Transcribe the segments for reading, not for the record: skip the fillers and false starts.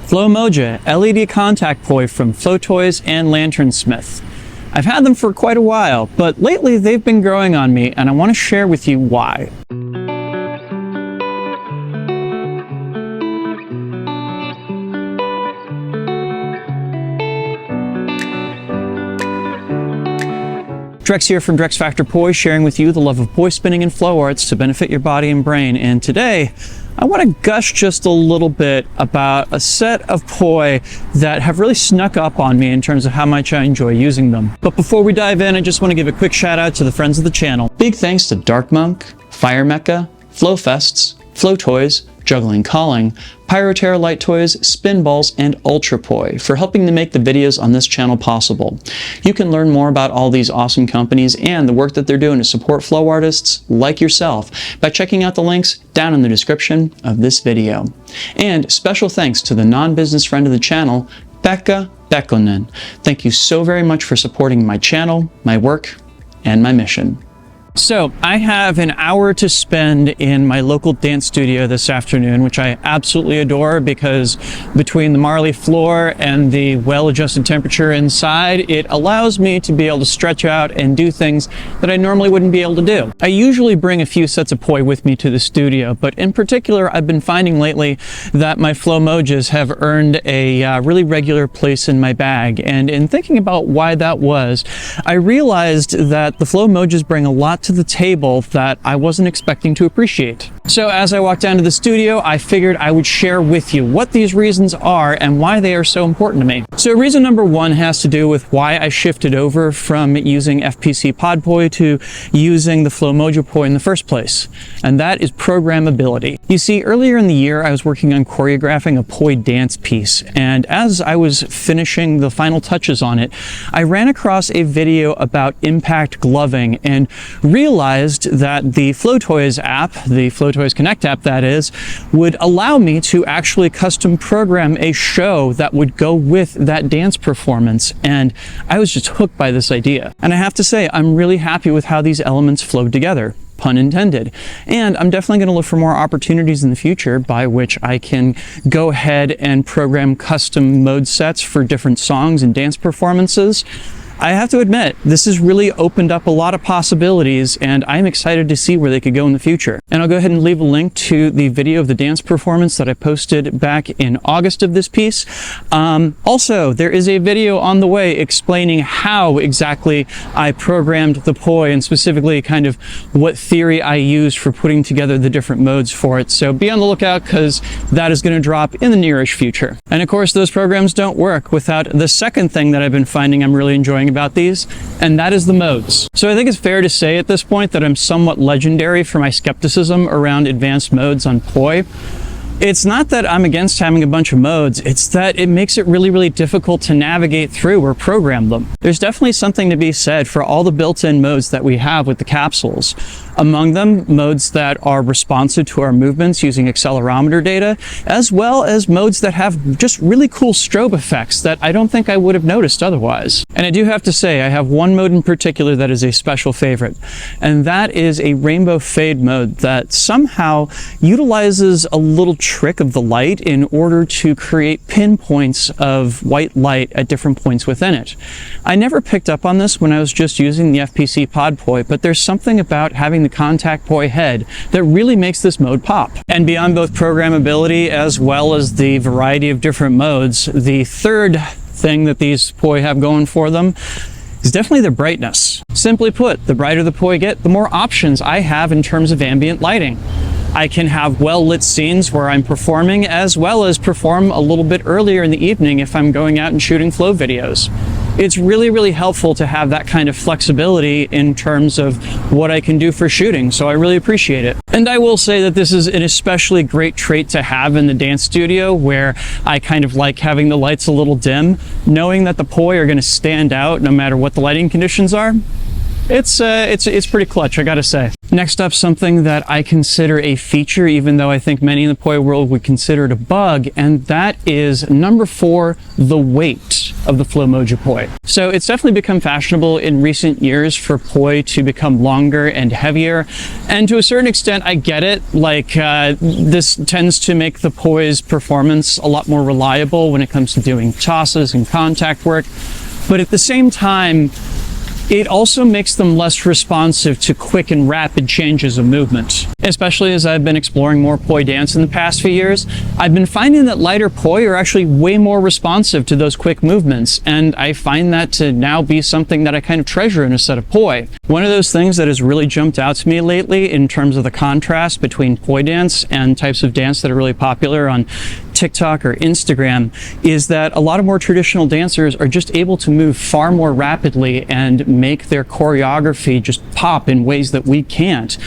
Flowmoja LED Contact Poi from Flowtoys and Lanternsmith. I've had them for quite a while, but lately they've been growing on me and I want to share with you why. Drex here from Drex Factor Poi, sharing with you the love of poi spinning and flow arts to benefit your body and brain. And today, I want to gush just a little bit about a set of poi that have really snuck up on me in terms of how much I enjoy using them. But before we dive in, I just want to give a quick shout out to the friends of the channel. Big thanks to Dark Monk, Fire Mecha, Flowfests, Flowtoys, Juggling Calling, Pyroterra Light Toys, Spinballs, and Ultrapoi for helping to make the videos on this channel possible. You can learn more about all these awesome companies and the work that they're doing to support flow artists like yourself by checking out the links down in the description of this video. And special thanks to the non-business friend of the channel, Pekha Pekkonen. Thank you so very much for supporting my channel, my work, and my mission. So I have an hour to spend in my local dance studio this afternoon, which I absolutely adore because between the marley floor and the well-adjusted temperature inside, it allows me to be able to stretch out and do things that I normally wouldn't be able to do. I usually bring a few sets of poi with me to the studio, but in particular, I've been finding lately that my Flomojas have earned a really regular place in my bag. And in thinking about why that was, I realized that the Flomojas bring a lot to the table that I wasn't expecting to appreciate. So as I walked down to the studio, I figured I would share with you what these reasons are and why they are so important to me. So reason number one has to do with why I shifted over from using FPC Pod Poi to using the Flowmoja Poi in the first place, and that is programmability. You see, earlier in the year, I was working on choreographing a poi dance piece, and as I was finishing the final touches on it, I ran across a video about impact gloving and realized that the Flowtoys app, the Flowtoys Connect app that is, would allow me to actually custom program a show that would go with that dance performance, and I was just hooked by this idea. And I have to say, I'm really happy with how these elements flowed together. Pun intended. And I'm definitely going to look for more opportunities in the future by which I can go ahead and program custom mode sets for different songs and dance performances. I have to admit, this has really opened up a lot of possibilities, and I'm excited to see where they could go in the future. And I'll go ahead and leave a link to the video of the dance performance that I posted back in August of this piece. Also, there is a video on the way explaining how exactly I programmed the poi and specifically kind of what theory I used for putting together the different modes for it. So be on the lookout because that is going to drop in the nearish future. And of course, those programs don't work without the second thing that I've been finding I'm really enjoying about these, and that is the modes. So I think it's fair to say at this point that I'm somewhat legendary for my skepticism around advanced modes on poi. It's not that I'm against having a bunch of modes, it's that it makes it really, really difficult to navigate through or program them. There's definitely something to be said for all the built-in modes that we have with the capsules. Among them, modes that are responsive to our movements using accelerometer data, as well as modes that have just really cool strobe effects that I don't think I would have noticed otherwise. And I do have to say, I have one mode in particular that is a special favorite, and that is a rainbow fade mode that somehow utilizes a little trick of the light in order to create pinpoints of white light at different points within it. I never picked up on this when I was just using the FPC Pod Poi, but there's something about having the Contact Poi head that really makes this mode pop. And beyond both programmability as well as the variety of different modes, the third thing that these poi have going for them is definitely their brightness. Simply put, the brighter the poi get, the more options I have in terms of ambient lighting. I can have well-lit scenes where I'm performing, as well as perform a little bit earlier in the evening if I'm going out and shooting flow videos. It's really, really helpful to have that kind of flexibility in terms of what I can do for shooting, so I really appreciate it. And I will say that this is an especially great trait to have in the dance studio, where I kind of like having the lights a little dim, knowing that the poi are going to stand out no matter what the lighting conditions are. It's pretty clutch, I gotta say. Next up, something that I consider a feature, even though I think many in the poi world would consider it a bug, and that is number 4, the weight. of the Flowmoja Poi. So it's definitely become fashionable in recent years for poi to become longer and heavier. And to a certain extent, I get it. Like, this tends to make the poi's performance a lot more reliable when it comes to doing tosses and contact work. But at the same time, it also makes them less responsive to quick and rapid changes of movement. Especially as I've been exploring more poi dance in the past few years, I've been finding that lighter poi are actually way more responsive to those quick movements, and I find that to now be something that I kind of treasure in a set of poi. One of those things that has really jumped out to me lately in terms of the contrast between poi dance and types of dance that are really popular on TikTok or Instagram is that a lot of more traditional dancers are just able to move far more rapidly and make their choreography just pop in ways that we can't.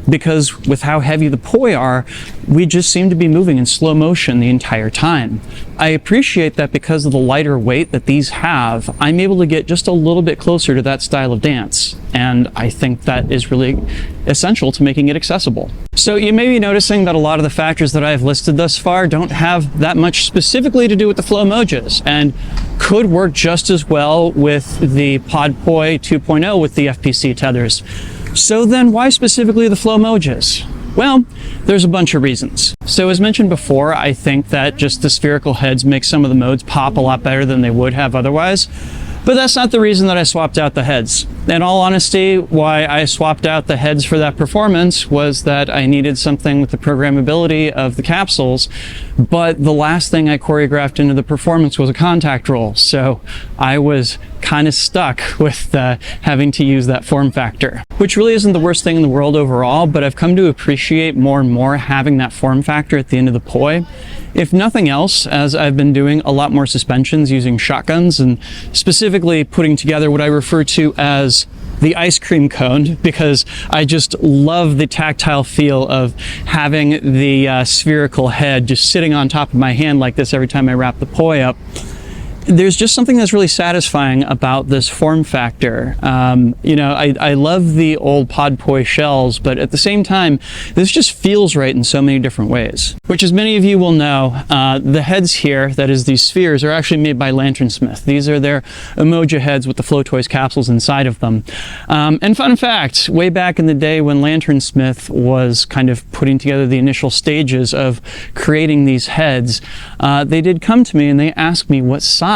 Because with how heavy the poi are, we just seem to be moving in slow motion the entire time. I appreciate that because of the lighter weight that these have, I'm able to get just a little bit closer to that style of dance. And I think that is really essential to making it accessible. So you may be noticing that a lot of the factors that I've listed thus far don't have that much specifically to do with the Flomojas and could work just as well with the Pod Poi 2.0 with the FPC tethers. So then why specifically the Flomojas? Well, there's a bunch of reasons. So as mentioned before, I think that just the spherical heads make some of the modes pop a lot better than they would have otherwise. But that's not the reason that I swapped out the heads. In all honesty, why I swapped out the heads for that performance was that I needed something with the programmability of the capsules, but the last thing I choreographed into the performance was a contact roll, so I was kind of stuck with having to use that form factor, which really isn't the worst thing in the world overall, but I've come to appreciate more and more having that form factor at the end of the poi. If nothing else, as I've been doing a lot more suspensions using shotguns and specifically putting together what I refer to as the ice cream cone, because I just love the tactile feel of having the spherical head just sitting on top of my hand like this every time I wrap the poi up. There's just something that's really satisfying about this form factor. You know, I love the old Pod Poi shells, but at the same time, this just feels right in so many different ways. Which, as many of you will know, the heads here, that is these spheres, are actually made by Lanternsmith. These are their Emoja heads with the Flowtoys capsules inside of them. And fun fact, way back in the day when Lanternsmith was kind of putting together the initial stages of creating these heads, they did come to me and they asked me what size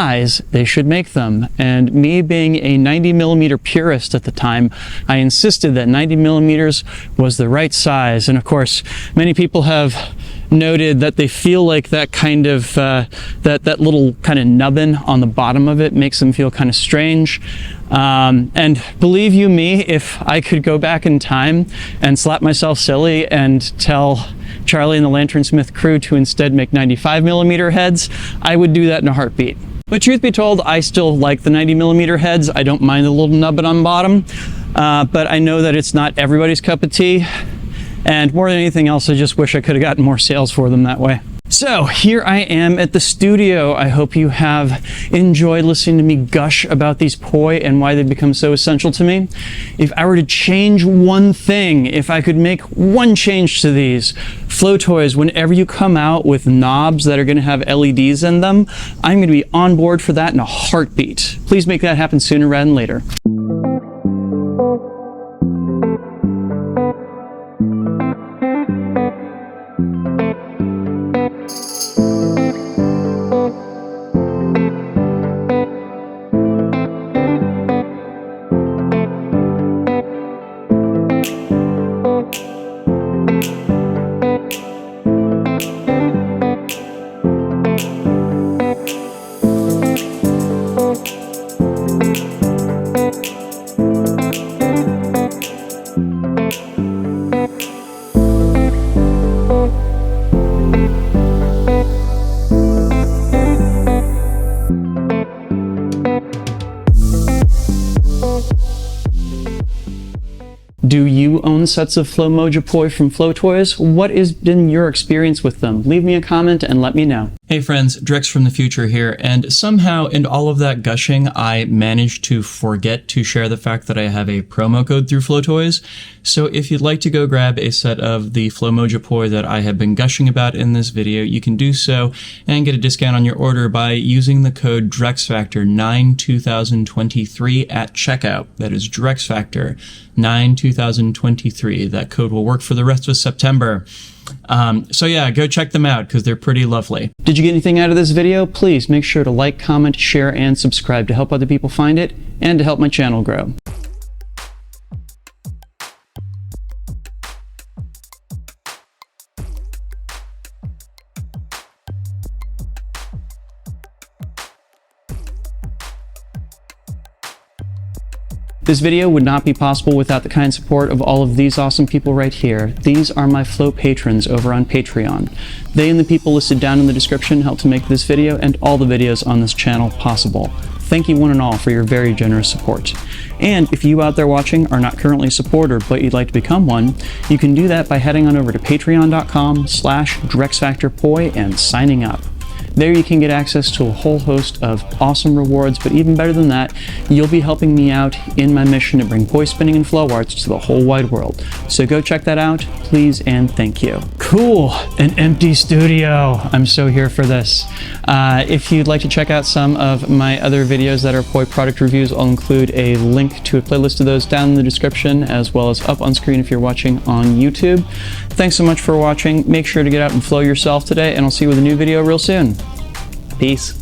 they should make them. And me being a 90mm purist at the time, I insisted that 90mm was the right size. And of course, many people have noted that they feel like that kind of that little kind of nubbin on the bottom of it makes them feel kind of strange. And believe you me, if I could go back in time and slap myself silly and tell Charlie and the Lanternsmith crew to instead make 95mm heads, I would do that in a heartbeat. But truth be told, I still like the 90mm heads. I don't mind the little nubbin on the bottom, but I know that it's not everybody's cup of tea. And more than anything else, I just wish I could have gotten more sales for them that way. So here I am at the studio. I hope you have enjoyed listening to me gush about these poi and why they've become so essential to me. If I were to change one thing, if I could make one change to these Flowtoys, whenever you come out with knobs that are going to have LEDs in them, I'm going to be on board for that in a heartbeat. Please make that happen sooner rather than later. Do you own sets of Flowmoja Poi from Flowtoys? What has been your experience with them? Leave me a comment and let me know. Hey friends, Drex from the future here, and somehow in all of that gushing, I managed to forget to share the fact that I have a promo code through Flowtoys. So if you'd like to go grab a set of the Flowmoja Poi that I have been gushing about in this video, you can do so and get a discount on your order by using the code DREXFactor92023 at checkout. That is DREXFactor92023. That code will work for the rest of September. So yeah, go check them out because they're pretty lovely. Did you get anything out of this video? Please make sure to like, comment, share, and subscribe to help other people find it and to help my channel grow. This video would not be possible without the kind support of all of these awesome people right here. These are my Flow patrons over on Patreon. They and the people listed down in the description help to make this video and all the videos on this channel possible. Thank you one and all for your very generous support. And if you out there watching are not currently a supporter but you'd like to become one, you can do that by heading on over to patreon.com/DrexFactorPoi and signing up. There you can get access to a whole host of awesome rewards, but even better than that, you'll be helping me out in my mission to bring poi spinning and flow arts to the whole wide world. So go check that out, please and thank you. Cool, an empty studio. I'm so here for this. If you'd like to check out some of my other videos that are poi product reviews, I'll include a link to a playlist of those down in the description, as well as up on screen if you're watching on YouTube. Thanks so much for watching. Make sure to get out and flow yourself today, and I'll see you with a new video real soon. Peace.